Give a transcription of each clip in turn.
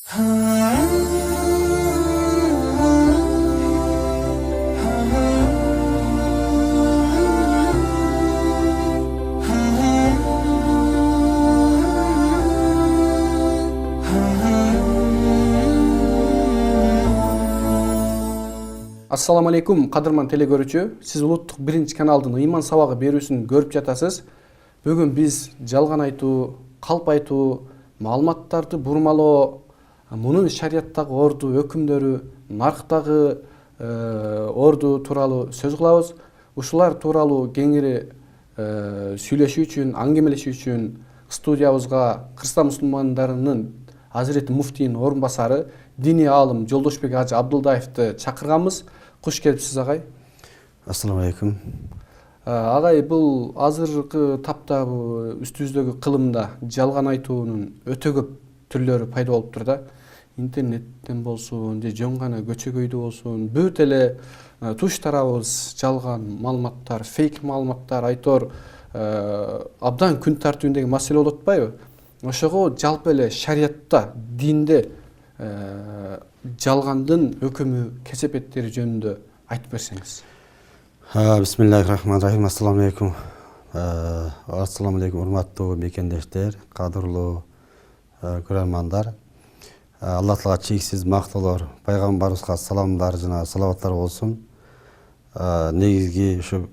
Assalamu алейкум, кадырман телекөрүүчү. Сиз улуттук биринчи каналдын ыйман сабагы берүүсүн көрүп жатасыз. Бүгүн биз жалган айтуу, калп айтуу, маалыматтарды бурмалоо, мунун шариаттагы орду өкүмдөрү, нарктагы орду тууралуу сөз кылабыз. Ушулар тууралуу кеңири сүйлөшүү үчүн, аңгемелешүү үчүн студиябызга Кыргызстан мусулмандарынын Азирети муфтийинин орун басары, диний аалым Жолдошбек ажы Абдулдаевди чакырганбыз. Куш келипсиз, агай. Ассаламу алейкум. Агай, бул азыркы тапта үстүбүздөгү кылымда жалган айтуунун өтө көп түрлөрү пайда болуптур да. Интернеттен болсун, же жөн гана көчөгөйдө болсун, бүт эле туш тарабыбыз жалган маалыматтар, фейк маалыматтар айтор абдан күн тартуундагы маселе болуп атпайбы? Ошого жалпы эле шариятта, динде жалгандын өкүмү, кесепеттери жөнүндө айтып берсеңиз. Бисмиллахиррахманиррахим. Ассаламу алейкум. Ассаламу алейкум, урматтуу мекендештер, кадырлуу көрөрмандар. Аллах Таала чексиз мактоолор, пайгамбарыбызга саламдар жана салаваттар болсун. Негизги ушу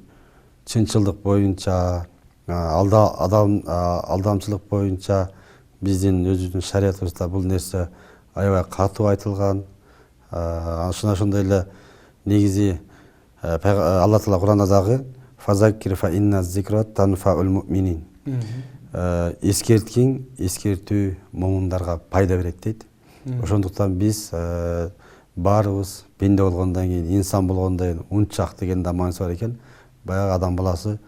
чынчылдык боюнча, алдамчылык боюнча биздин өзүбүздүн шариятыбызда бул нерсе аябай катуу айтылган. Ошондой эле негизи Алла Таала Куранда дагы фазаккир фа инна зикра танфаул муъминин. Эскерткиң, эскертүү момундарга пайда берет дейт. Ошондуктан биз баарыбыз пенде болгондон кийин, инсан болгондон кийин унчак деген да мааниси бар экен. Баягы адам баласы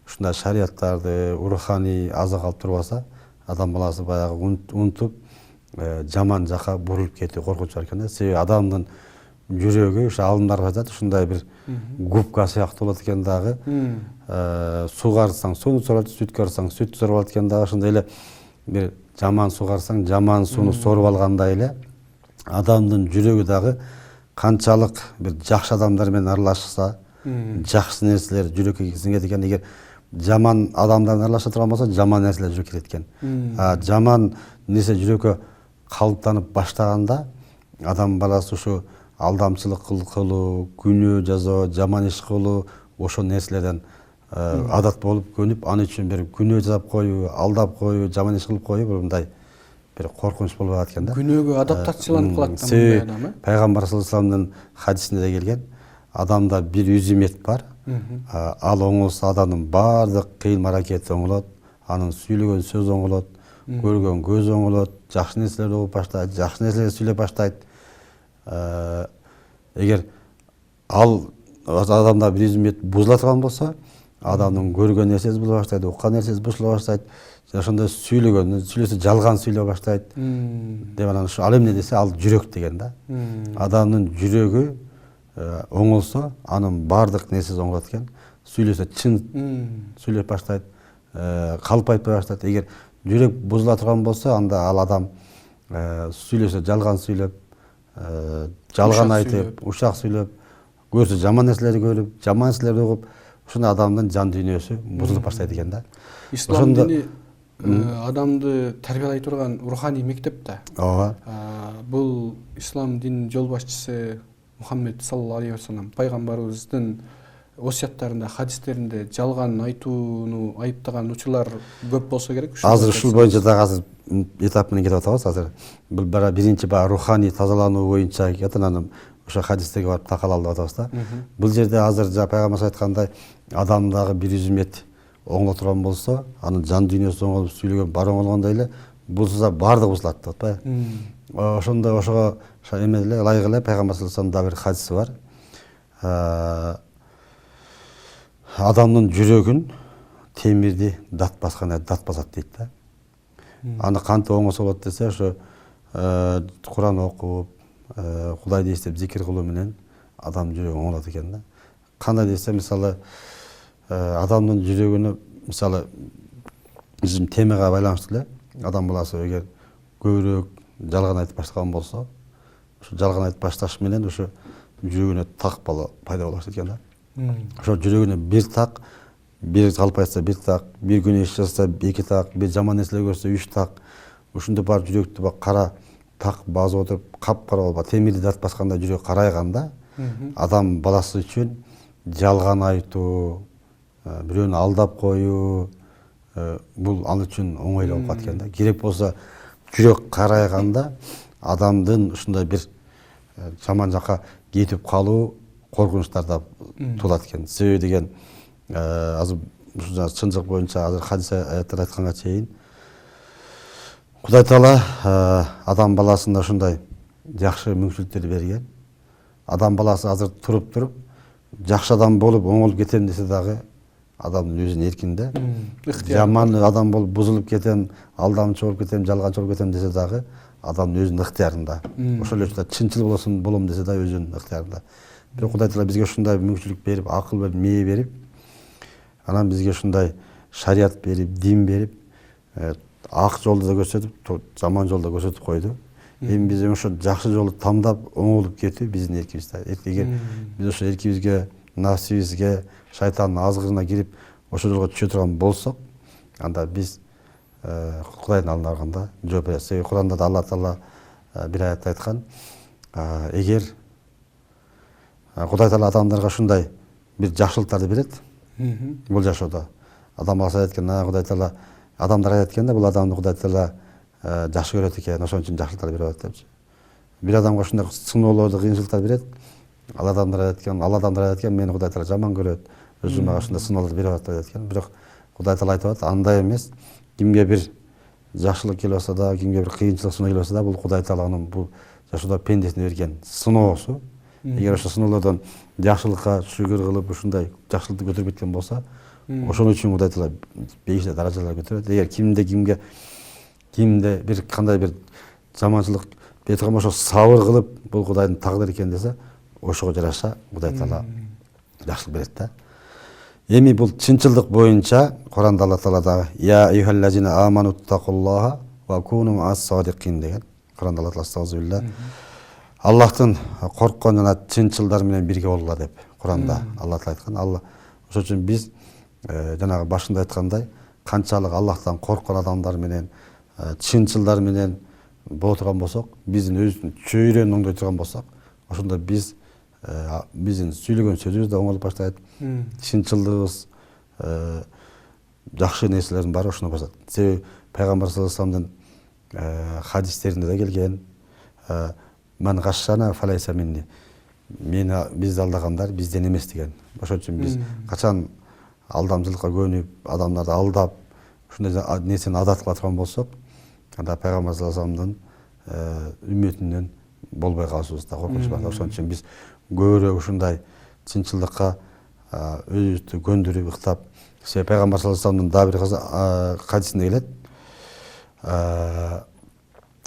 ушундай шариаттарды, руханий азык алып турбаса, адам баласы баягы унутуп жаман жака бурулуп кетүү коркунуч бар экен. Себеби адамдын жүрөгү ушу алымдар айтат, ушундай бир губка сыяктуу болот экен дагы. Суу карысаң сууну сорот, сүт карысаң сүттү соруп алат экен дагы. Ошондой эле бир жаман суу карысаң жаман сууну соруп алгандай эле адамдын жүрөгү дагы канчалык бир жакшы адамдар менен аралашса, жакшы нерселер жүрөккө сиңет экен. Эгер жаман адамдар менен аралаша турган болсо, жаман нерселер жүрөккө кирет экен. Жаман нерсе жүрөккө калыптанып баштаганда адам баласы ушу алдамчылык кылуу, күнөө жасоо, жаман иш кылуу, ошол нерселерден адат болуп көнүп, аны үчүн бир күнөө жасап коюу, алдап коюу, жаман иш кылып коюу, бул мындай бир коркунуч болуп атат экен да. Күнөөгө адаптацияланып калат да мындай адам, Пайгамбар саллаллаху алейхи вассаламдын хадисинде да келген, адамда бир үзүм эт бар. Ал оңолсо адамдын баардык кыйын аракети оңолот, анын сүйлөгөн сөзү оңолот, көргөн көз оңолот, жакшы нерселерди угуп баштайт, жакшы нерселерди сүйлөп баштайт. Эгер ал адамда бир үзүм эт бузула турган болсо, адамдын көргөн нерсеси бузула баштайт, уккан нерсеси бузула баштайт, ошондой сүйлөсө жалган сүйлөй баштайт. Деп анан ушу ал эмне десе, ал жүрөк деген да. Адамдын жүрөгү оңолсо, анын баардык нерсеси оңолот экен. Сүйлөсө чын сүйлөп баштайт, калп айтпай баштайт. Эгер жүрөк бузула турган болсо, анда ал адам сүйлөсө жалган сүйлөп, жалган айтып, ушак сүйлөп, көрсө жаман нерселерди көрүп, жаман нерселерди угуп, ушундай адамдын жан дүйнөсү бузулуп баштайт экен да. Ислам дини адамды тарбиялай турган руханий мектеп да. Ооба. Бул ислам дининин жол башчысы Мухаммед саллаллаху алейхи вассалам пайгамбарыбыздын осияттарында, хадистеринде жалган айтууну айыптаган учурлар көп болсо керек. Азыр ушул боюнча да азыр этап менен кетип атабыз. Азыр бул биринчи руханий тазалануу боюнча кетет, анан ошо хадистерге барып такалалы деп атабыз да. Бул жерде азыр пайгамбар айткандай, адамдагы бир үзүм эт оңоло турган болсо, анын жан дүйнөсү оңолуп, сүйлөгөн баары оңолгондой эле бузулса баардыгы бузулат деп атпайбы? Ошондой ошого эме эле ылайык эле пайгамбар саллаллаху алейхи вассаламда бир хадиси бар. Адамдын жүрөгүн темирди дат баскандай дат басат дейт да. Аны кантип оңосо болот десе, ошо Куран окуп, Кудайды эстеп зикир кылуу менен адам жүрөгү оңолот экен да. Кандай десе, мисалы адамдын жүрөгүнө, мисалы темага байланыштуу эле, адам баласы эгер көбүрөөк жалган айтып баштаган болсо, ошо жалган айтып башташ менен ошо жүрөгүнө так бала пайда болот экен да. Ошо жүрөгүнө бир так, бир калп айтса бир так, бир күнөө иш жасаса 2 так, бир жаман нерселер көрсө 3 так. Ушундай бар жүрөктү бак кара так басып отуруп, капкара болуп, темирди дарт басканда жүрөк карайганда, адам баласы үчүн жалган айтуу, бирөөнү алдап коюу, бул ал үчүн оңой болуп калат экен да. Керек болсо жүрөк карайганда адамдын ушундай бир жаман жака кетип калуу коркунучтар да туулат экен. Себеби деген азыр ушул чынжык боюнча азыр хадис аяттар айтканга чейин Кудай Таала адам баласына ушундай жакшы мүмкүнчүлүктөр берген. Адам баласы азыр туруп жакшы адам болуп оңолуп кетем десе дагы адамдын өзүнүн эркинде. Жаман адам болуп бузулуп кетем, алдамчы болуп кетем, жалганчы болуп кетем десе дагы адамдын өзүнүн ыктыярында. Ошол эле чынчыл болом десе дагы өзүнүн ыктыярында. Бирок Кудай Таала бизге ушундай мүмкүнчүлүк берип, акыл берип, мээ берип, анан бизге ушундай шарият берип, дин берип, ак жолду да көрсөтүп, жаман жолду да көрсөтүп койду. Эми биз ошо жакшы жолду тандап оңолуп кетүү биздин эркибизде. Эгер биз ошо эркибизге, нафсибизге, шайтандын азгырына кирип, ошол жолго түшө турган болсок, анда биз Кудайдын алдына барганда жооп беребиз. Себеби Куранда да Алла Таала бир аятта айткан, эгер Кудай Таала адамдарга ушундай бир жакшылыктарды берет, бул жашоодо адам баласы айтат экен, Кудай Таала адамдар айтат экен да, бул адамды Кудай Таала жакшы көрөт экен, ошон үчүн жакшылыктар берип атат депчи. Бир адамга ушундай сыноолорду, кыйынчылыктар берет, ал адамдар айтат экен, мени Кудай Таала жаман көрөт, өзү мага ушундай сыноолорду берип атат деп экен. Бирок Кудай Таала айтып атат, андай эмес. Кимге бир жакшылык келип атса да, кимге бир кыйынчылык сыноо келип атса да, бул Кудай Тааланын бул жашоодо пендесине берген сыноосу. Эгер ошо сыноолордон жакшылыкка шүгүр кылып, ушундай жакшылыкты көтөрүп кеткен болсо, ошон үчүн Кудай Таала бейиште даражалар көтөрөт. Эгер кимде бир кандай бир жаманчылык бере турган болсо, сабыр кылып, бул Кудайдын тагдыры экен десе, ошого жараша Кудай Таала жакшылык берет да. Эми бул чынчылдык боюнча Куранда Алла Таала дагы я айюхаллазина аману тақуллаха ва куну ас-садиқин деген. Куранда Алла Таала астагфирулла. Аллахтын корккон жана чынчылдар менен бирге болгула деп Куранда Алла Таала айткан. Алла ошон үчүн биз жанагы башында айткандай, канчалык Аллахтан корккон адамдар менен, чынчылдар менен боло турган болсок, биздин өзүбүздүн чөйрөнү оңдой турган болсок, ошондо биз биздин сүйлөгөн сөзүбүз да оңолуп баштайт. Чынчылдыгыбыз, жакшы нерселердин баары ошондо баштайт. Себеби пайгамбар саллаллаху алейхи вассаламдын хадистеринде да келген, ман гашшана фалайса минни. Мени бизди алдагандар бизден эмес деген. Ошон үчүн биз качан алдамчылыкка көнүп, адамдарды алдап, ушундай нерсени адат кыла турган болсок, анда пайгамбар саллаллаху алейхи вассаламдын үммөтүнөн болбой калышыбыз да коркунуч бар. Ошон үчүн биз көбүрөөк ушундай чынчылдыкка өзүбүздү көндүрүп, ыктап, себеби пайгамбар саллаллаху алейхи вассаламдын дагы бир хадисинде келет.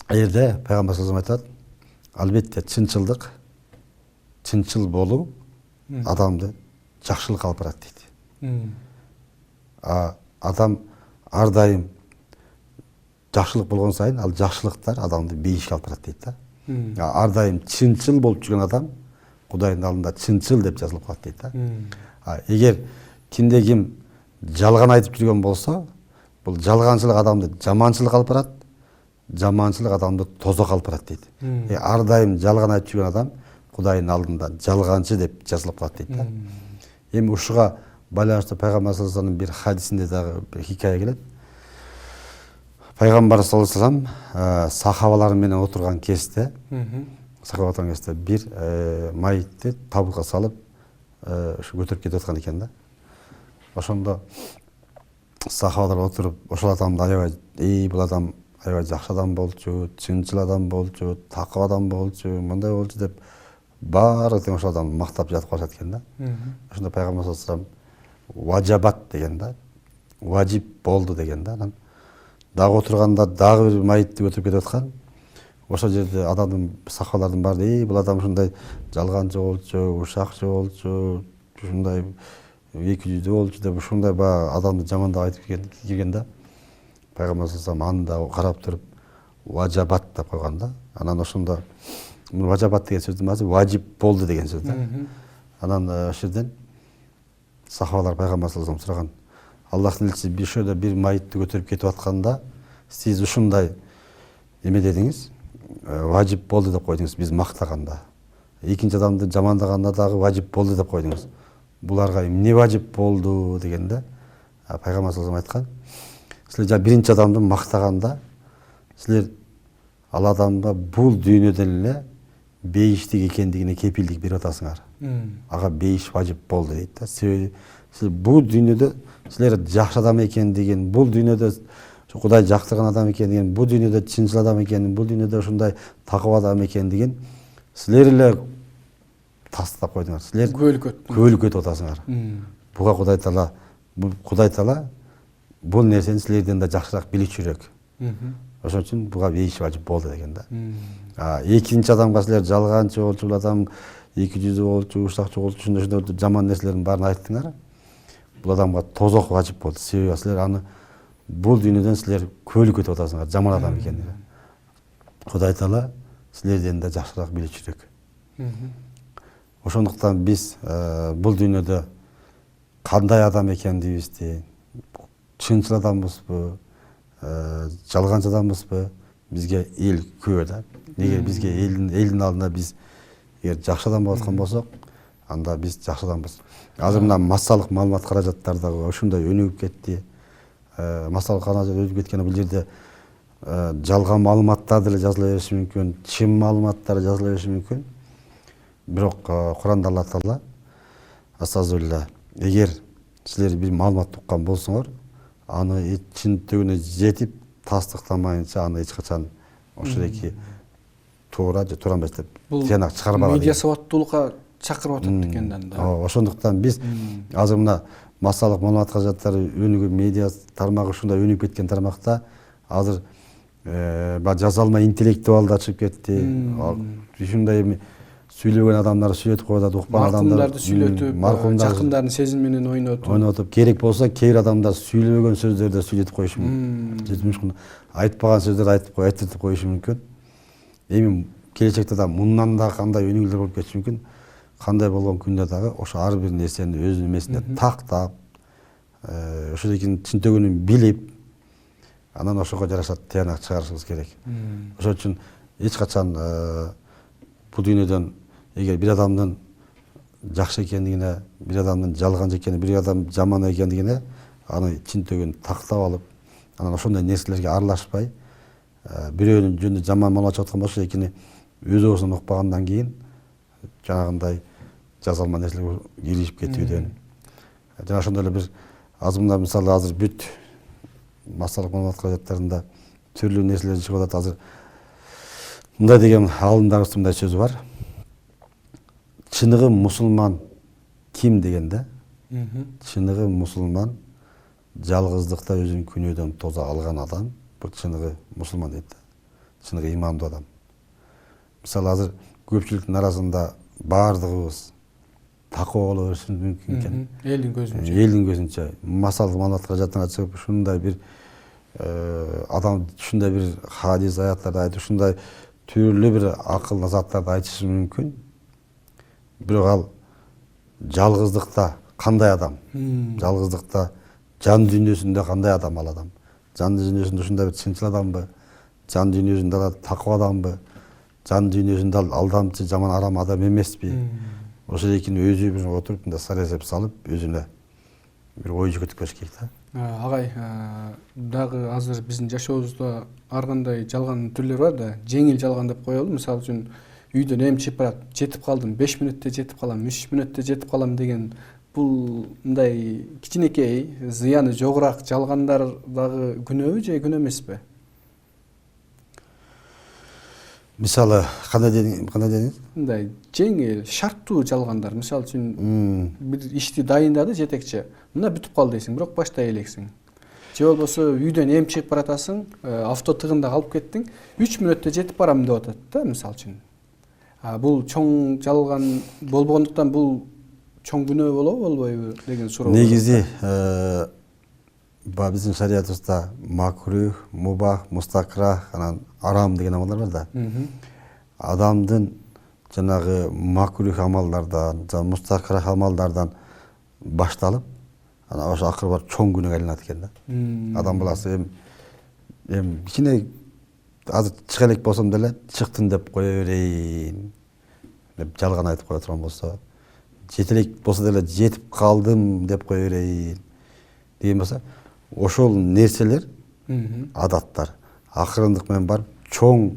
Эгерде пайгамбар саллаллаху алейхи вассалам айтат, албетте чынчыл болуу адамды жакшылыкка алып барат дейт. Адам ар дайым жакшылык болгон сайын ал жакшылыктар адамды бейишке алып барат дейт да. Ар дайым чынчыл болуп жүргөн адам Кудайдын алдында чынчыл деп жазылып калат дейт да. Эгер кимде ким жалган айтып жүргөн болсо, бул жалганчылык адамды жаманчылыкка алып барат, жаманчылык адамды тозокко алып барат дейт. Ар дайым жалган айтып жүргөн адам Кудайдын алдында жалганчы деп жазылып калат дейт да. Эми ушуга байланыштуу пайгамбар саллаллаху алейхи вассаламдын бир хадисинде дагы бир хикая келет. Пайгамбар саллаллаху алейхи вассалам сахабалары менен отурган кезде, бир майытты табутка салып, ушу көтөрүп кетип аткан экен да. Ошондо сахабалар отуруп, ошол адамды аябай, бул адам аябай жакшы адам болчу, чынчыл адам болчу, такып адам болчу, мындай болчу деп баары тең ошол адамды мактап жатып калышат экен да. Ошондо пайгамбар саллаллаху алейхи вассалам ваджабат деген да, важип болду деген да. Анан дагы отурганда дагы бир майытты көтөрүп кетип аткан. Ошол жерде адамдын, сахабалардын баары бул адам ушундай жалганчы болчу, ушакчы болчу, ушундай эки жүздүү болчу деп ушундай баягы адамды жамандап айтып келген да. Пайгамбар саллаллаху алейхи вассалам аны да карап туруп, важабат деп койгон да. Анан ошондо важабат деген сөздүн маанасы важип болду деген сөз да. Анан ошол жерден сахабалар пайгамбар саллаллаху алейхи сураган, Аллахтын элчиси бир шөдө бир майытты көтөрүп кетип атканда сиз ушундай эме дедиңиз, важип болду деп койдуңуз, биз мактаганда. Экинчи адамды жамандаганда дагы важип болду деп койдуңуз. Буларга эмне важип болду дегенде пайгамбар саллаллаху алейхи айткан, силер биринчи адамды мактаганда силер ал адамга бул дүйнөдөн эле бейиштик экендигине кепилдик берип атасыңар. Ага бейиш важип болду дейт да. Себеби силер бул дүйнөдө силер жакшы адам экендигин, бул дүйнөдө Кудай жактырган адам экендигин, бул дүйнөдө чынчыл адам экендигин, бул дүйнөдө ушундай такыба адам экендигин силер эле тастап койдуңар. Силер көөлүкөтүп атасыңар. Буга Кудай Таала бул нерсени силерден да жакшыраак билүүчүрөөк. Ошон үчүн буга бейиш важип болду деген да. Экинчи адамга силер жалганчы болчу, бул адам эки жүздүү болчу, ушакчы болчу, ошондой жаман нерселердин баарын айттыңар. Бул адамга тозок важип болду. Себеби силер аны бул дүйнөдөн силер көөлүкөтүп атасыңар, жаман адам экендигин. Кудай Таала силерден да жакшыраак билүүчүрөөк. Ошондуктан биз бул дүйнөдө кандай адам экендигибизди, чынчыл адамбызбы, жалганчы адамбызбы, бизге эл күбө да. Эгер бизге элдин алдында биз эгер жакшы адам болуп аткан болсок, анда биз жакшы адамбыз. Азыр мына массалык маалымат каражаттары дагы ошондой өнүгүп кетти. Массалык каражат өнүгүп кеткени бул жерде жалган маалыматтар деле жазыла бериши мүмкүн, чын маалыматтар жазыла бериши мүмкүн. Бирок Куранда Алла Таала астазбилла, эгер силер бир маалымат уккан болсоңор, аны чындыгына жетип тастыктамайынча аны эч качан ошондой туура же туура эмес деп тыянак чыгарбаган. Медиа сабаттуулукка чакырып атат экен да. Ошондуктан биз азыр мына массалык маалымат каражаттары өнүгүп, медиа тармагы ушундай өнүгүп кеткен тармакта азыр жазалма интеллектуалдар чыгып кетти. Ушундай сүйлөгөн адамдар сүйлөтүп коюп атат, укпан адамдар сүйлөтүп, жакындардын сезими менен ойнотуп, керек болсо кээ бир адамдар сүйлөбөгөн сөздөрдү сүйлөтүп коюшу мүмкүн. Айтпаган сөздөрдү айтып коюшу мүмкүн. Эми келечекте да мындан да кандай өнүгүүлөр болуп кетиши мүмкүн. Кандай болгон күндө дагы ошо ар бир нерсени өзүнүн эмесинде тактап, ошодон чынтөгүнүн билип, анан ошого жараша тыянак чыгарышыбыз керек. Ошон үчүн эч качан бул дүйнөдөн эгер бир адамдын жакшы экендигине, бир адамдын жалганчы экендигине, бир адам жаман экендигине аны чынтөгүн тактап алып, анан ошондой нерселерге аралашпай, бирөөнүн жөнүндө жаман маалымат чыгып аткан болсо, экини өз оозунан укпагандан кийин жанагындай жазалма нерселерге киришип кетүүдөн. Жана ошондой эле бир азырында мисалы азыр бүт массалык маалымат каражаттарында түрлүү нерселер чыгып атат. Азыр мындай деген алымдарыбыздын мындай сөзү бар. Чыныгы мусулман ким дегенде, чыныгы мусулман жалгыздыкта өзүн күнөөдөн тоза алган адам, бул чыныгы мусулман дейт. Чыныгы имандуу адам. Мисалы азыр көпчүлүктүн арасында баардыгыбыз такоо боло беришибиз мүмкүн экен. Элдин көзүнчө массалык маалымат каражатына чыгып ушундай бир адам ушундай бир хадис аяттарды айтып, ушундай түрлүү бир акыл заттарды айтышы мүмкүн. Бирок ал жалгыздыкта кандай адам? Жалгыздыкта жан дүйнөсүндө кандай адам ал адам? Жан дүйнөсүндө ушундай бир чынчыл адамбы? Жан дүйнөсүндө такыба адамбы? Жан дүйнөсүндө алдамчы, жаман арам адам эмеспи? Ошол экини өзү бир отуруп мындай сар эсеп салып, өзүнө бир ой жүгөтүп көрүш керек да. Агай, дагы азыр биздин жашообузда ар кандай жалган түрлөрү бар да. Жеңил жалган деп коелу. Мисалы үчүн үйдөн эми чыгып барат, жетип калдым, 5 мүнөттө жетип калам, 3 мүнөттө жетип калам деген бул мындай кичинекей, зыяны жогураак жалгандар дагы күнөөбү же күнөө эмеспи? Мисалы кандай дедиңиз? Мындай жеңил, шарттуу жалгандар. Мисалы үчүн бир ишти дайындады жетекчи. Мына бүтүп калды дейсиң, бирок баштай элексиң. Же болбосо үйдөн эми чыгып баратасың, авто тыгында калып кеттиң, 3 мүнөттө жетип барам деп атат да, мисалы үчүн. Бул чоң жалган болбогондуктан бул чоң күнөө болобу, болбойбу деген суроо. Негизи Биздин шариятыбызда макрух, мубах, мустакрах, анан арам деген амалдар бар да. Адамдын жанагы макрух амалдардан, жана мустакрах амалдардан башталып, анан ошо акыры барып чоң күнөөгө айланат экен да. Адам баласы эми кичине азыр чыга элек болсом деле чыктым деп кое берейин деп жалган айтып кое турган болсо, жете элек болсо деле жетип калдым деп кое берейин деген болсо, ошол нерселер, адаттар акырындык менен барып чоң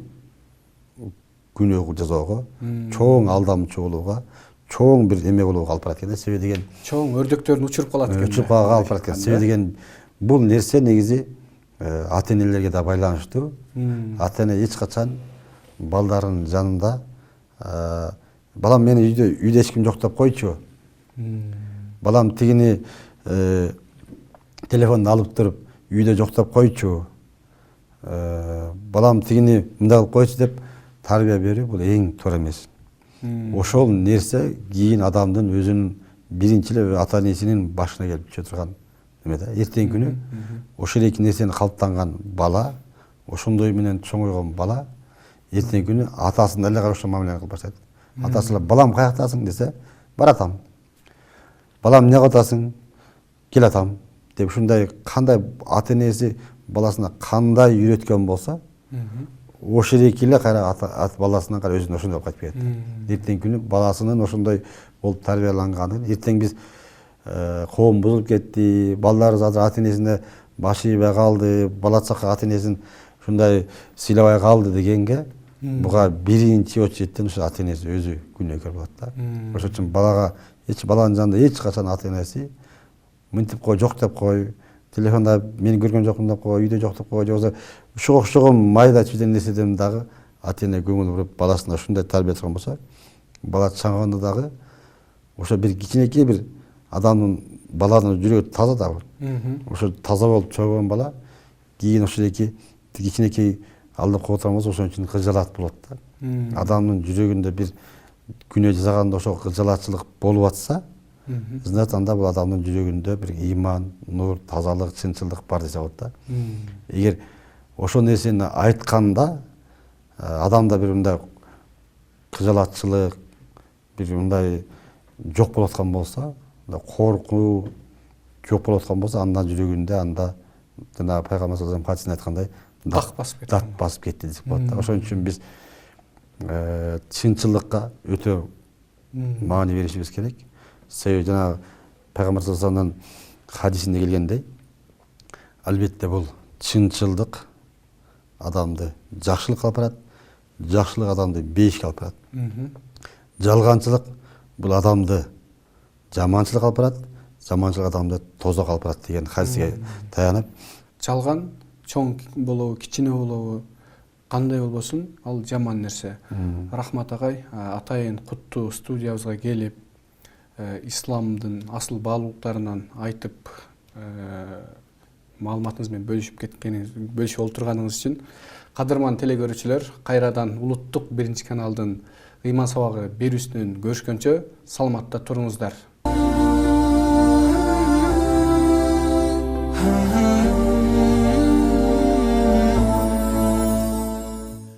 күнөөгө жасоого, чоң алдамчы болууга, чоң бир эме болууга алып барат экен да. Себеби деген чоң өрдөктөрүн учуруп калат экен. Учуруп алып барат экен. Себеби деген бул нерсе негизи ата-энелерге да байланыштуу. Ата-эне эч качан балдарынын жанында балам мени үйдө эч ким жок деп койчу. Балам тигини телефонду алып туруп үйдө жок деп койчу. Балам тигини мындай кылып койчу деп тарбия берүү бул эң туура эмес. Ошол нерсе кийин адамдын өзүнүн биринчи эле ата-энесинин башына келип түшө турган эме да. Эртеңки күнү ошол эки нерсени калыптанган бала, ошондой менен чоңойгон бала эртеңки күнү атасын эле ошо мамилени кылып баштайт. Атасы эле балам каяктасың десе, баратам. Балам эмне кылып атасың? Келатам деп ушундай кандай ата-энеси баласына кандай үйрөткөн болсо, ошол эки эле кайра баласынан кайра өзүнө ошондой кайтып келет. Эртеңки күнү баласынын ошондой болуп тарбияланганын, эртең биз коом бузулуп кетти, балдарыбыз азыр ата-энесине баш ийбей калды, бала чака ата-энесин ушундай сыйлабай калды дегенге, буга биринчи очереден ошо ата-энеси өзү күнөөкөр болот да. Ошон үчүн баланын жанында эч качан ата-энеси мынтип кой, жок деп кой, телефонда мени көргөн жокмун деп кой, үйдө жок деп кой, же болбосо ушуга окшогон майда чүйдөн нерседен дагы ата-эне көңүл буруп баласына ушундай тарбия турган болсо, бала чаңганда дагы ошо бир кичинекей бир адамдын баланын жүрөгү таза да. Ошо таза болуп чойгон бала кийин ошол эки кичинекей алдап кое турган болсо, ошон үчүн кыжалат болот да. Адамдын жүрөгүндө бир күнөө жасаганда ошо кыжалатчылык болуп атса, значит анда бул адамдын жүрөгүндө бир ыйман, нур, тазалык, чынчылдык бар десе болот да. Эгер ошол нерсени айтканда адамда бир мындай кыжалатчылык, бир мындай жок болуп аткан болсо, коркуу жок болуп аткан болсо, андан жүрөгүндө анда жана пайгамбар саллаллаху алейхи вассалам айткандай дат басып кетти десек болот да. Ошон үчүн биз чынчылыкка өтө маани беришибиз керек. Себеби жана пайгамбар саллаллаху алейхи вассаламдын хадисинде келгендей, албетте бул чынчылдык адамды жакшылыкка алып барат, жакшылык адамды бейишке алып барат. Жалганчылык бул адамды жаманчылыкка алып барат, жаманчылык адамды тозокко алып барат деген хадиске таянып, жалган чоң болобу, кичине болобу, кандай болбосун, ал жаман нерсе. Рахмат агай, атайын куттуу студиябызга келип, исламдын асыл баалуулуктарынан айтып, маалыматыңыз менен бөлүшүп олтурганыңыз үчүн кадырман телекөрүүчүлөр, кайрадан улуттук 1 каналдын ыйман сабагы берүүсүнөн көрүшкөнчө саламатта туруңуздар.